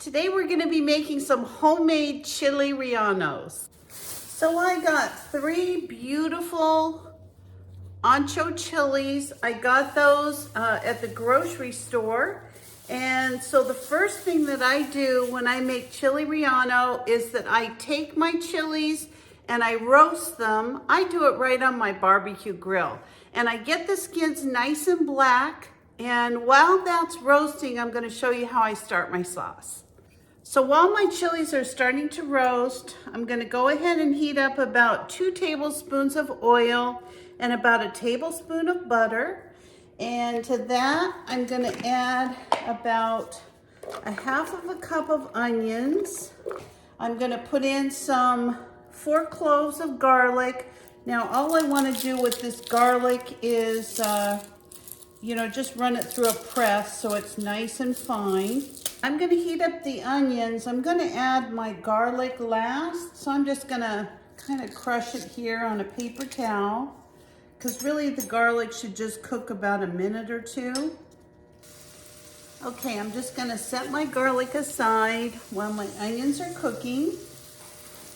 Today we're going to be making some homemade chili rellenos. So I got 3 beautiful ancho chilies. I got those at the grocery store. And so the first thing that I do when I make chili relleno is that I take my chilies and I roast them. I do it right on my barbecue grill. And I get the skins nice and black. And while that's roasting, I'm going to show you how I start my sauce. So while my chilies are starting to roast, I'm going to go ahead and heat up about 2 tablespoons of oil and about a tablespoon of butter. And to that, I'm going to add about a half of a cup of onions. I'm going to put in some 4 cloves of garlic. Now, all I want to do with this garlic is, just run it through a press so it's nice and fine. I'm going to heat up the onions. I'm going to add my garlic last. So I'm just going to kind of crush it here on a paper towel, because really the garlic should just cook about a minute or 2. Okay, I'm just going to set my garlic aside while my onions are cooking.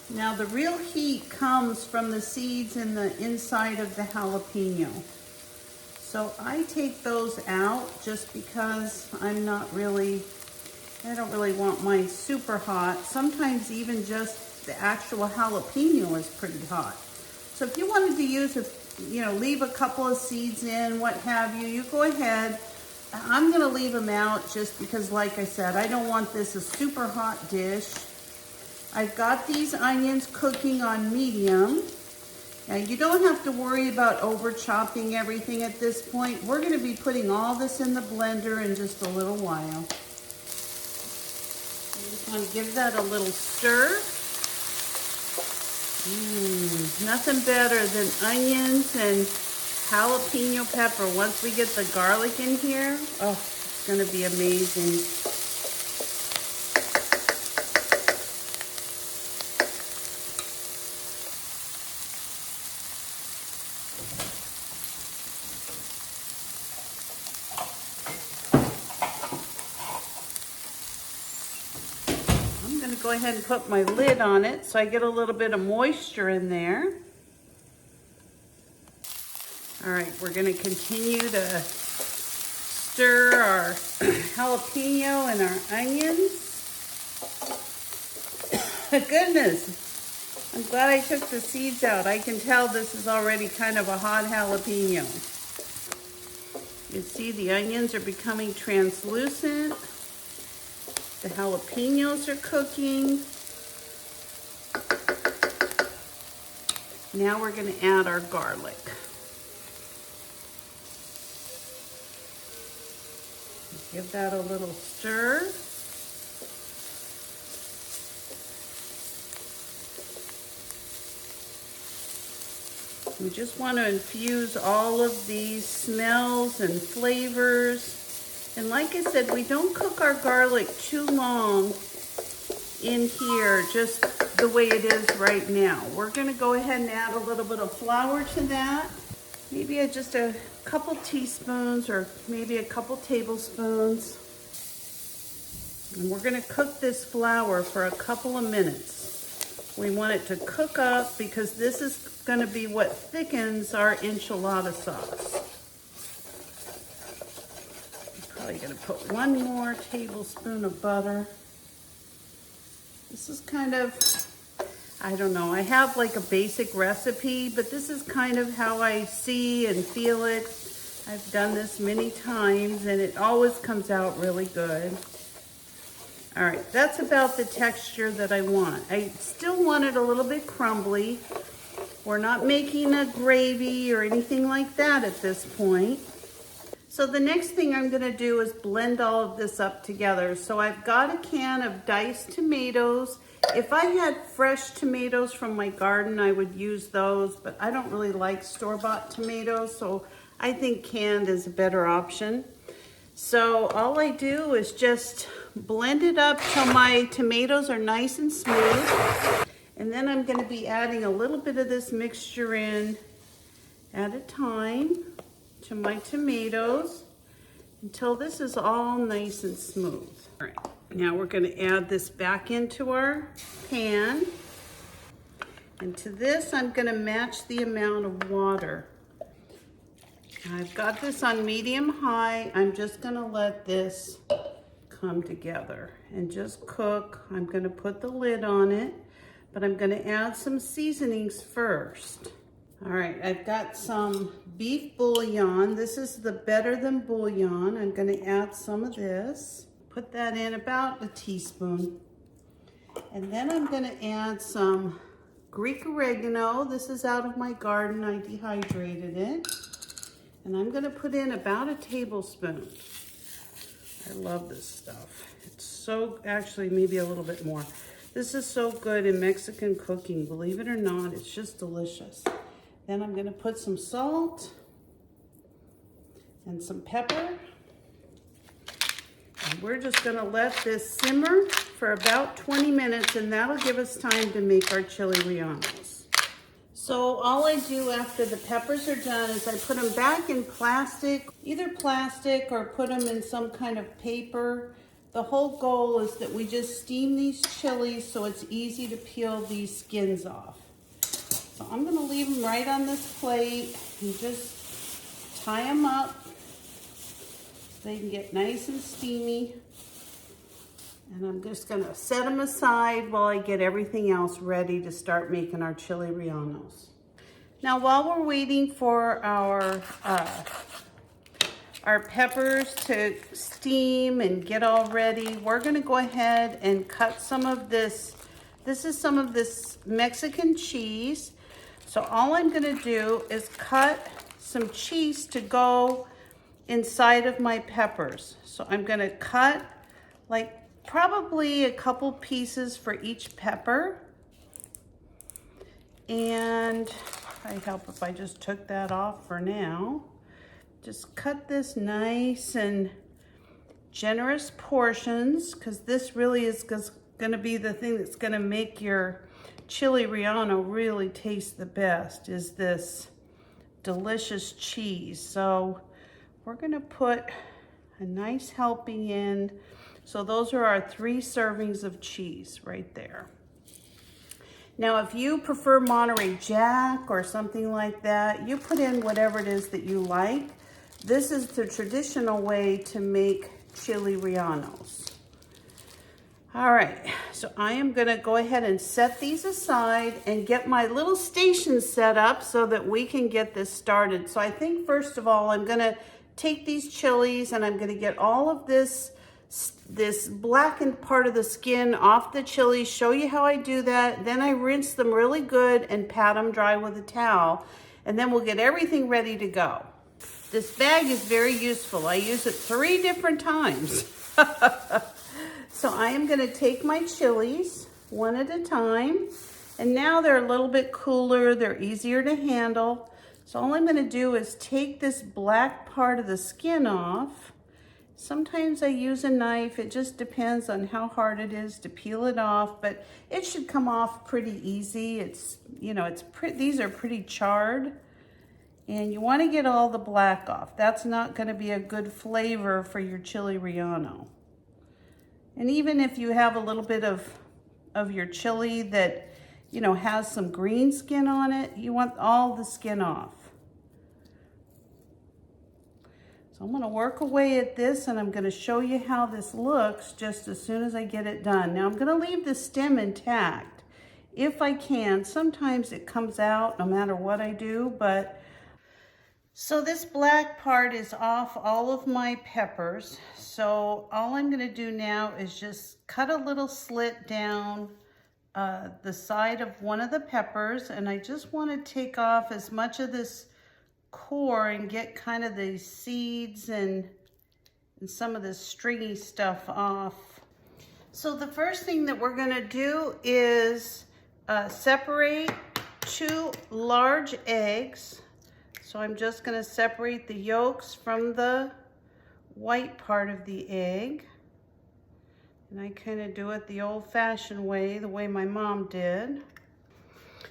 Now the real heat comes from the seeds in the inside of the jalapeno. So I take those out just because I don't really want mine super hot. Sometimes even just the actual jalapeno is pretty hot. So if you wanted to use leave a couple of seeds in, what have you, you go ahead. I'm gonna leave them out just because, like I said, I don't want this a super hot dish. I've got these onions cooking on medium. Now you don't have to worry about over chopping everything at this point. We're gonna be putting all this in the blender in just a little while. I just want to give that a little stir. Nothing better than onions and jalapeno pepper. Once we get the garlic in here, oh, it's going to be amazing. Go ahead and put my lid on it so I get a little bit of moisture in there. All right, we're going to continue to stir our jalapeno and our onions. Goodness, I'm glad I took the seeds out. I can tell this is already kind of a hot jalapeno. You see the onions are becoming translucent. The jalapenos are cooking. Now we're going to add our garlic. Give that a little stir. We just want to infuse all of these smells and flavors. And like I said, we don't cook our garlic too long in here, just the way it is right now. We're going to go ahead and add a little bit of flour to that. Maybe just a couple teaspoons or maybe a couple tablespoons. And we're going to cook this flour for a couple of minutes. We want it to cook up because this is going to be what thickens our enchilada sauce. Probably going to put 1 more tablespoon of butter. This is kind of, I don't know, I have like a basic recipe, but this is kind of how I see and feel it. I've done this many times and it always comes out really good. All right, that's about the texture that I want. I still want it a little bit crumbly. We're not making a gravy or anything like that at this point. So the next thing I'm going to do is blend all of this up together. So I've got a can of diced tomatoes. If I had fresh tomatoes from my garden, I would use those, but I don't really like store-bought tomatoes, so I think canned is a better option. So all I do is just blend it up till my tomatoes are nice and smooth. And then I'm going to be adding a little bit of this mixture in at a time to my tomatoes until this is all nice and smooth. All right, Now we're going to add this back into our pan. And to this, I'm going to match the amount of water. I've got this on medium high. I'm just going to let this come together and just cook. I'm going to put the lid on it, but I'm going to add some seasonings first. All right, I've got some beef bouillon. This is the Better Than bouillon. I'm going to add some of this. Put that in about a teaspoon. And then I'm going to add some Greek oregano. This is out of my garden. I dehydrated it. And I'm going to put in about a tablespoon. I love this stuff. It's so, actually maybe a little bit more. This is so good in Mexican cooking. Believe it or not, it's just delicious. Then I'm going to put some salt and some pepper. And we're just going to let this simmer for about 20 minutes, and that'll give us time to make our chili rellenos. So all I do after the peppers are done is I put them back in plastic, either plastic or put them in some kind of paper. The whole goal is that we just steam these chilies so it's easy to peel these skins off. So I'm going to leave them right on this plate and just tie them up. They can get nice and steamy. And I'm just going to set them aside while I get everything else ready to start making our chili rellenos. Now, while we're waiting for our peppers to steam and get all ready, we're going to go ahead and cut some of this. This is some of this Mexican cheese. So all I'm going to do is cut some cheese to go inside of my peppers. So I'm going to cut like probably a couple pieces for each pepper. And I help if I just took that off for now. Just cut this nice and generous portions, because this really is going to be the thing that's going to make your chili relleno really taste the best, is this delicious cheese. So we're going to put a nice helping in. So those are our 3 servings of cheese right there. Now, if you prefer Monterey Jack or something like that, you put in whatever it is that you like. This is the traditional way to make chili rellenos. All right, so I am gonna go ahead and set these aside and get my little station set up so that we can get this started. So I think first of all, I'm gonna take these chilies and I'm gonna get all of this blackened part of the skin off the chilies, show you how I do that. Then I rinse them really good and pat them dry with a towel, and then we'll get everything ready to go. This bag is very useful. I use it 3 different times. So I am going to take my chilies one at a time, and now they're a little bit cooler, they're easier to handle. So all I'm going to do is take this black part of the skin off. Sometimes I use a knife. It just depends on how hard it is to peel it off, but it should come off pretty easy. It's, you know, these are pretty charred, and you want to get all the black off. That's not going to be a good flavor for your chili relleno. And even if you have a little bit of your chili that, you know, has some green skin on it, you want all the skin off. So I'm going to work away at this, and I'm going to show you how this looks just as soon as I get it done. Now I'm going to leave the stem intact if I can. Sometimes it comes out no matter what I do, but so this black part is off all of my peppers. So all I'm going to do now is just cut a little slit down the side of one of the peppers, and I just want to take off as much of this core and get kind of the seeds and some of this stringy stuff off. So the first thing that we're going to do is separate 2 large eggs. So I'm just going to separate the yolks from the white part of the egg. And I kind of do it the old-fashioned way, the way my mom did.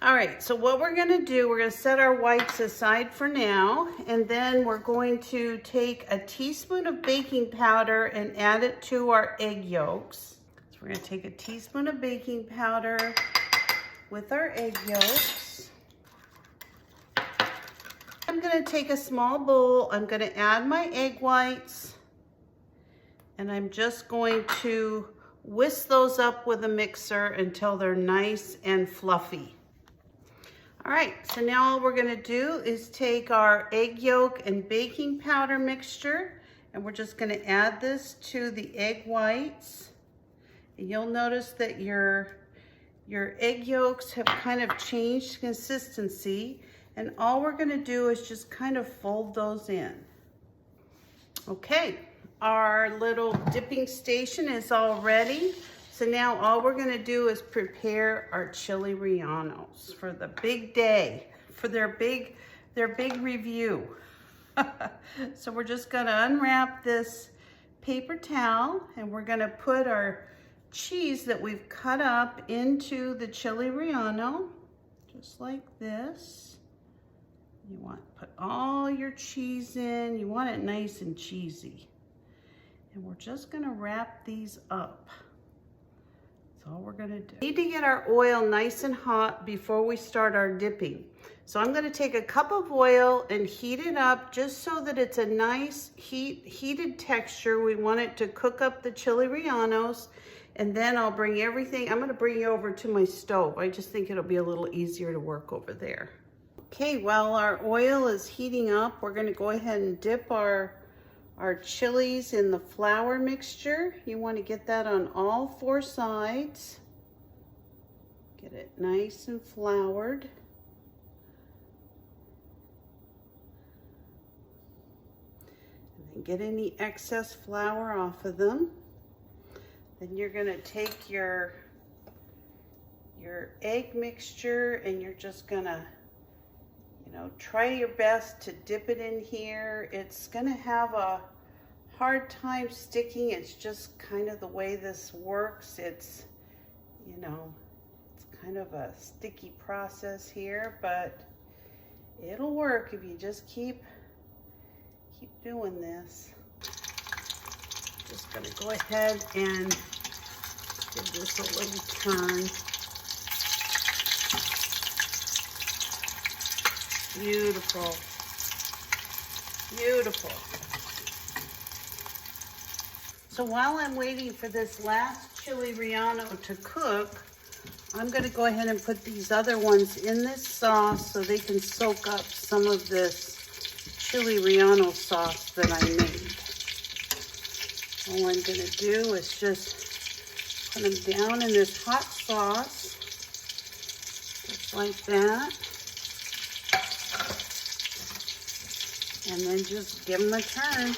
All right, so what we're gonna do, we're gonna set our whites aside for now, and then we're going to take a teaspoon of baking powder and add it to our egg yolks. So we're gonna take a teaspoon of baking powder with our egg yolks. I'm gonna take a small bowl, I'm gonna add my egg whites, and I'm just going to whisk those up with a mixer until they're nice and fluffy. All right, so now all we're gonna do is take our egg yolk and baking powder mixture, and we're just gonna add this to the egg whites. And you'll notice that your egg yolks have kind of changed consistency, and all we're gonna do is just kind of fold those in. Okay, our little dipping station is all ready. So now all we're gonna do is prepare our chili rellenos for the big day, for their big review. So we're just gonna unwrap this paper towel, and we're gonna put our cheese that we've cut up into the chili relleno, just like this. You want to put all your cheese in. You want it nice and cheesy. And we're just gonna wrap these up. That's all we're gonna do. We need to get our oil nice and hot before we start our dipping. So I'm gonna take a cup of oil and heat it up just so that it's a nice heated texture. We want it to cook up the chili rellenos, and then I'll bring everything. I'm gonna bring you over to my stove. I just think it'll be a little easier to work over there. Okay, while our oil is heating up, we're gonna go ahead and dip our chilies in the flour mixture. You want to get that on all 4 sides. Get it nice and floured. And then get any excess flour off of them. Then you're going to take your egg mixture, and you're just going to, you know, try your best to dip it in here. It's gonna have a hard time sticking. It's just kind of the way this works. It's, you know, it's kind of a sticky process here, but it'll work if you just keep doing this. Just gonna go ahead and give this a little turn. Beautiful, beautiful. So while I'm waiting for this last chili relleno to cook, I'm gonna go ahead and put these other ones in this sauce so they can soak up some of this chili relleno sauce that I made. All I'm gonna do is just put them down in this hot sauce, just like that. And then just give them a turn.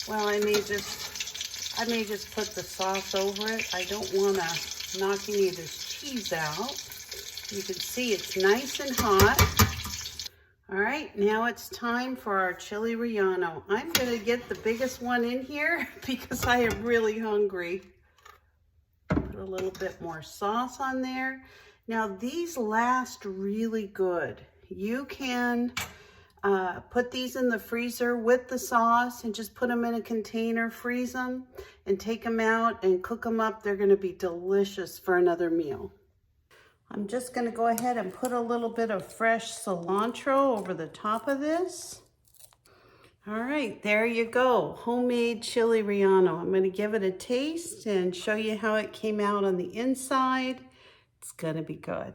Well, I may just put the sauce over it. I don't want to knock any of this cheese out. You can see it's nice and hot. All right, now it's time for our chili relleno. I'm gonna get the biggest one in here because I am really hungry. Put a little bit more sauce on there. Now these last really good. You can put these in the freezer with the sauce and just put them in a container, freeze them, and take them out and cook them up. They're gonna be delicious for another meal. I'm just gonna go ahead and put a little bit of fresh cilantro over the top of this. All right, there you go, homemade chili relleno. I'm gonna give it a taste and show you how it came out on the inside. It's gonna be good.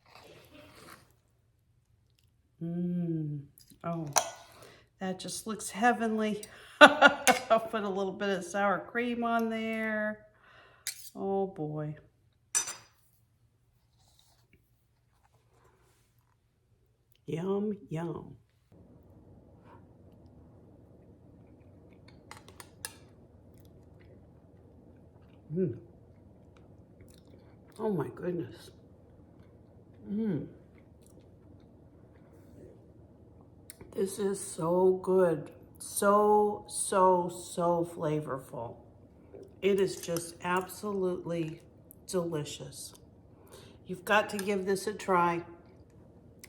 Oh, that just looks heavenly. I'll put a little bit of sour cream on there. Oh boy. Yum, yum. Oh my goodness. This is so good. So flavorful. It is just absolutely delicious. You've got to give this a try.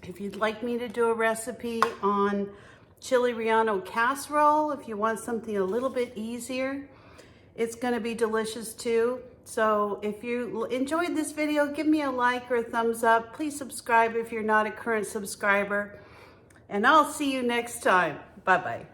If you'd like me to do a recipe on chili relleno casserole, if you want something a little bit easier, it's gonna be delicious too. So if you enjoyed this video, give me a like or a thumbs up. Please subscribe if you're not a current subscriber. And I'll see you next time. Bye-bye.